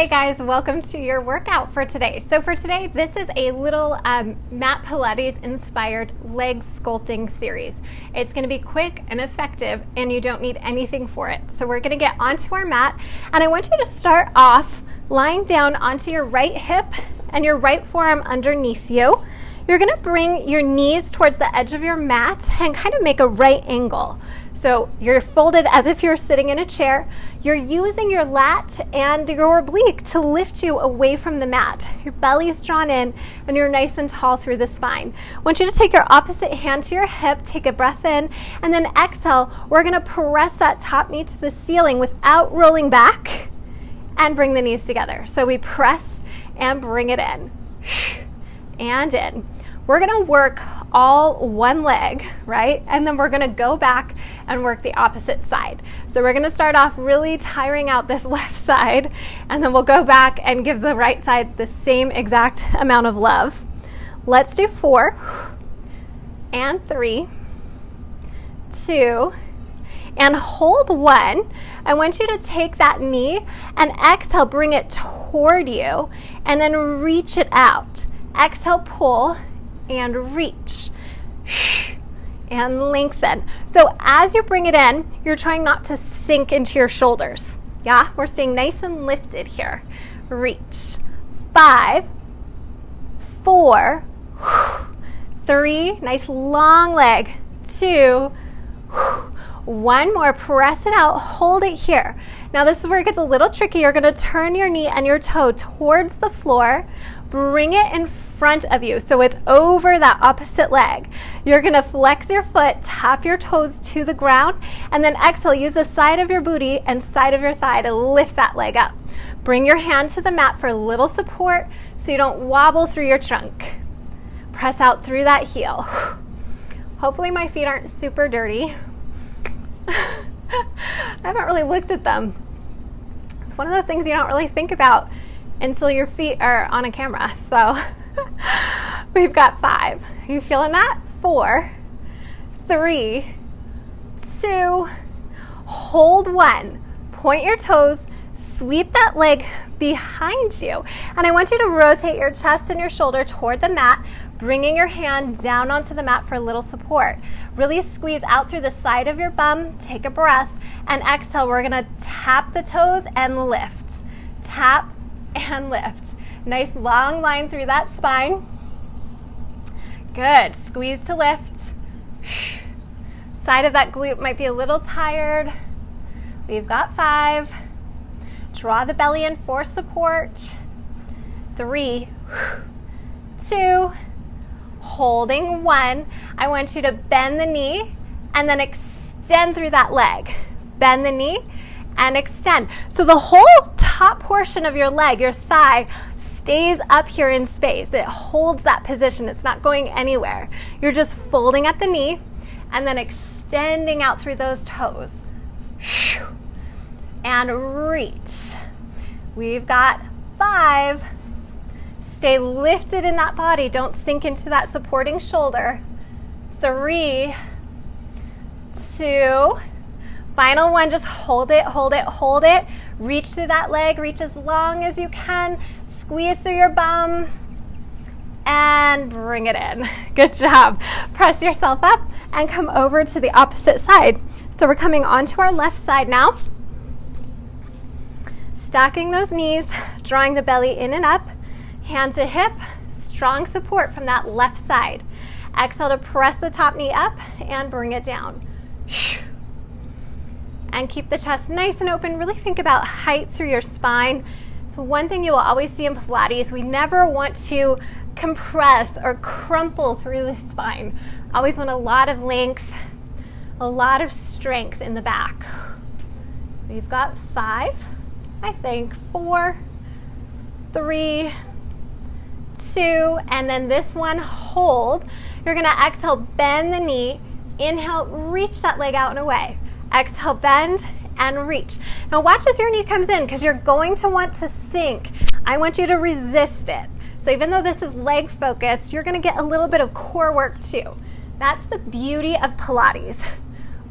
Hey guys, welcome to your workout for today. So for today, this is a little mat Pilates inspired leg sculpting series. It's going to be quick and effective and you don't need anything for it. So we're going to get onto our mat and I want you to start off lying down onto your right hip and your right forearm underneath you. You're going to bring your knees towards the edge of your mat and kind of make a right angle. So you're folded as if you're sitting in a chair. You're using your lat and your oblique to lift you away from the mat. Your belly's drawn in and you're nice and tall through the spine. I want you to take your opposite hand to your hip, take a breath in, and then exhale. We're gonna press that top knee to the ceiling without rolling back and bring the knees together. So we press and bring it in and in. We're gonna work all one leg, right? And then we're gonna go back and work the opposite side. So we're gonna start off really tiring out this left side, and then we'll go back and give the right side the same exact amount of love. Let's do 4 and 3, 2, and hold 1. I want you to take that knee and exhale, bring it toward you, and then reach it out. Exhale, pull, and reach and lengthen. So as you bring it in, you're trying not to sink into your shoulders. Yeah, we're staying nice and lifted here. Reach. 5, 4, 3, nice long leg. 2, 1 more, press it out, hold it here. Now this is where it gets a little tricky. You're gonna turn your knee and your toe towards the floor, bring it in front of you so it's over that opposite leg. You're gonna flex your foot, tap your toes to the ground, and then exhale, use the side of your booty and side of your thigh to lift that leg up. Bring your hand to the mat for a little support so you don't wobble through your trunk. Press out through that heel. Hopefully my feet aren't super dirty. I haven't really looked at them. It's one of those things you don't really think about until your feet are on a camera. So we've got 5. Are you feeling that? 4, 3, 2, hold 1. Point your toes, sweep that leg behind you. And I want you to rotate your chest and your shoulder toward the mat, bringing your hand down onto the mat for a little support. Really squeeze out through the side of your bum, take a breath, and exhale. We're gonna tap the toes and lift. Tap and lift. Nice long line through that spine. Good, squeeze to lift. Side of that glute might be a little tired. We've got 5. Draw the belly in for support. 3, 2, holding 1. I want you to bend the knee and then extend through that leg. Bend the knee and extend. So the whole top portion of your leg, your thigh, stays up here in space. It holds that position. It's not going anywhere. You're just folding at the knee and then extending out through those toes. And reach. We've got 5. Stay lifted in that body. Don't sink into that supporting shoulder. 3, 2, final one, just hold it, hold it, hold it. Reach through that leg, reach as long as you can. Squeeze through your bum and bring it in. Good job. Press yourself up and come over to the opposite side. So we're coming onto our left side now. Stacking those knees, drawing the belly in and up, hand to hip, strong support from that left side. Exhale to press the top knee up and bring it down. And keep the chest nice and open. Really think about height through your spine. So one thing you will always see in Pilates, we never want to compress or crumple through the spine. Always want a lot of length, a lot of strength in the back. We've got 5, I think, 4, 3, 2, and then this one, hold. You're gonna exhale, bend the knee, inhale, reach that leg out and away. Exhale, bend and reach. Now watch as your knee comes in because you're going to want to sink. I want you to resist it. So even though this is leg focused, you're gonna get a little bit of core work too. That's the beauty of Pilates.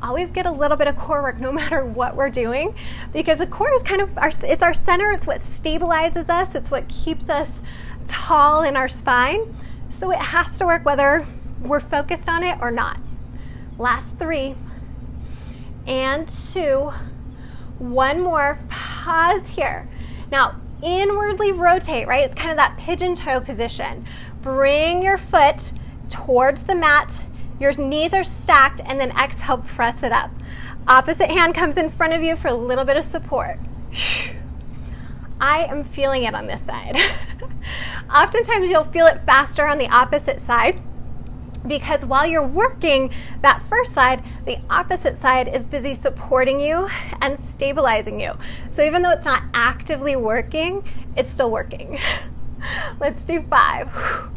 always get a little bit of core work no matter what we're doing, because the core is kind of it's our center. It's what stabilizes us. It's what keeps us tall in our spine. So it has to work whether we're focused on it or not. Last 3 and 2. One more. Pause here. Now, inwardly rotate, right? It's kind of that pigeon toe position. Bring your foot towards the mat. Your knees are stacked, and then exhale, press it up. Opposite hand comes in front of you for a little bit of support. I am feeling it on this side. Oftentimes you'll feel it faster on the opposite side, because while you're working that first side, the opposite side is busy supporting you and stabilizing you. So even though it's not actively working, it's still working. Let's do 5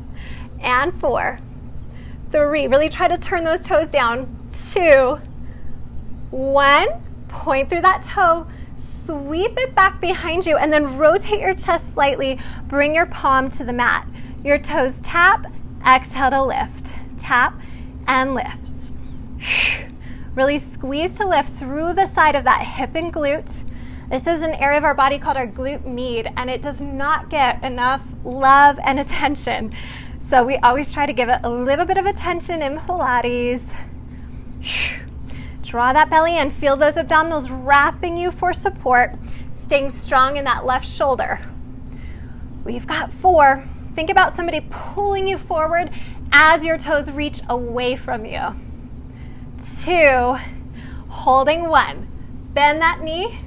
and 4, 3. Really try to turn those toes down. 2, 1. Point through that toe. Sweep it back behind you, and then rotate your chest slightly. Bring your palm to the mat. Your toes tap. Exhale to lift. Tap and lift. Really squeeze to lift through the side of that hip and glute. This is an area of our body called our glute med, and it does not get enough love and attention. So we always try to give it a little bit of attention in Pilates. Draw that belly in. Feel those abdominals wrapping you for support. Staying strong in that left shoulder. We've got 4. Think about somebody pulling you forward as your toes reach away from you. 2. Holding 1. Bend that knee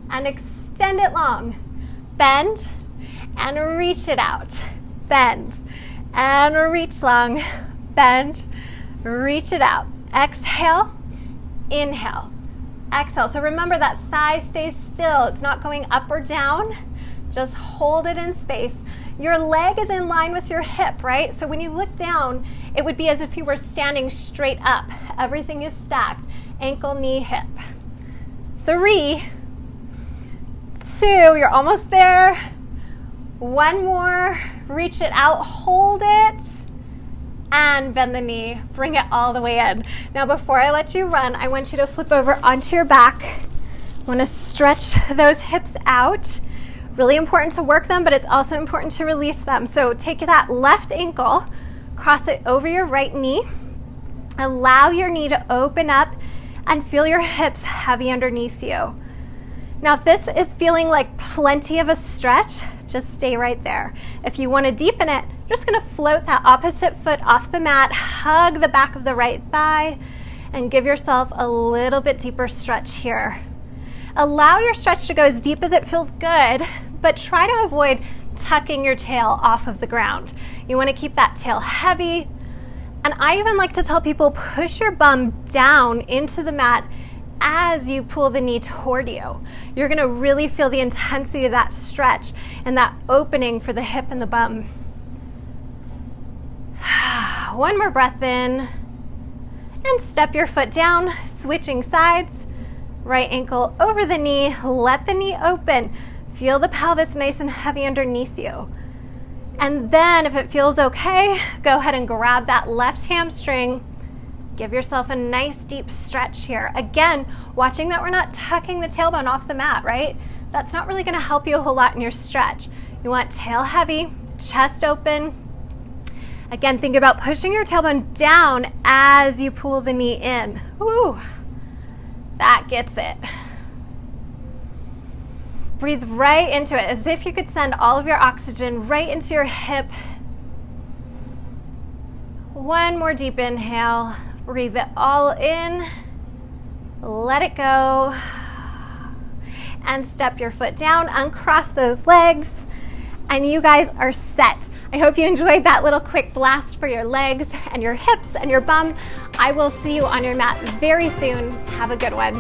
and extend it long. Bend and reach it out. Bend and reach long. Bend, reach it out. Exhale, inhale, exhale. So remember that thigh stays still. It's not going up or down. Just hold it in space. Your leg is in line with your hip, right? So when you look down, it would be as if you were standing straight up. Everything is stacked. Ankle, knee, hip. 3, 2, you're almost there. 1 more. Reach it out, hold it, and bend the knee. Bring it all the way in. Now before I let you run, I want you to flip over onto your back. I want to stretch those hips out. Really important to work them, but it's also important to release them. So take that left ankle, cross it over your right knee. Allow your knee to open up and feel your hips heavy underneath you. Now, if this is feeling like plenty of a stretch, just stay right there. If you want to deepen it, you're just going to float that opposite foot off the mat, hug the back of the right thigh, and give yourself a little bit deeper stretch here. Allow your stretch to go as deep as it feels good, but try to avoid tucking your tail off of the ground. You want to keep that tail heavy. And I even like to tell people, push your bum down into the mat as you pull the knee toward you. You're going to really feel the intensity of that stretch and that opening for the hip and the bum. 1 more breath in, and step your foot down, switching sides. Right ankle over the knee, let the knee open. Feel the pelvis nice and heavy underneath you. And then if it feels okay, go ahead and grab that left hamstring. Give yourself a nice deep stretch here. Again, watching that we're not tucking the tailbone off the mat, right? That's not really gonna help you a whole lot in your stretch. You want tail heavy, chest open. Again, think about pushing your tailbone down as you pull the knee in. Woo, that gets it. Breathe right into it, as if you could send all of your oxygen right into your hip. 1 more deep inhale. Breathe it all in. Let it go. And step your foot down, uncross those legs, and you guys are set. I hope you enjoyed that little quick blast for your legs and your hips and your bum. I will see you on your mat very soon. Have a good one.